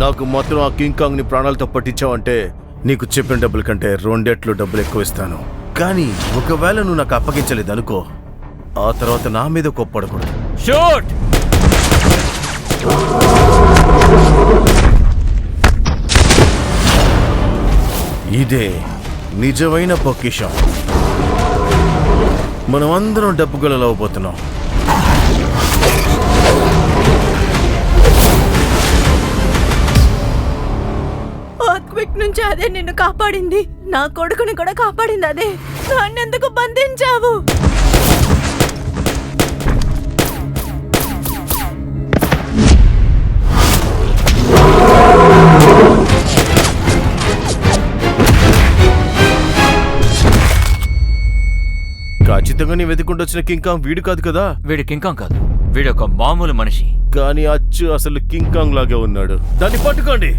నాకు మాత్రం ఆ కింగ్ కాంగ్ ని ప్రాణాలతో పట్టించావంటే నీకు చెప్పిన డబ్బుల కంటే 2 రెట్లు డబ్బులు ఎక్కువ ఇస్తాను. కానీ ఒకవేళ నువ్వు నాకు అప్పగించలేదు అనుకో, ఆ తర్వాత నా మీద కోప్పడకూడదు. షూట్! ఇదే నిజమైన పొక్కిషం. మనం అందరం డబ్బు గలవబోతున్నాం. ఎర్త్క్వేక్ నుంచి అదే నిన్ను కాపాడింది. నా కొడుకుని కూడా కాపాడింది అదే. నన్నెందుకు బంధించావు? ఖచ్చితంగా నీ వెతుకుంటూ వచ్చిన కింగ్ కాంగ్ వీడు కాదు కదా? వీడు కింకాంగ్ కాదు, వీడు ఒక మామూలు మనిషి. కానీ అచ్చు అసలు కింగ్ కాంగ్ లాగే ఉన్నాడు. దాన్ని పట్టుకోండి.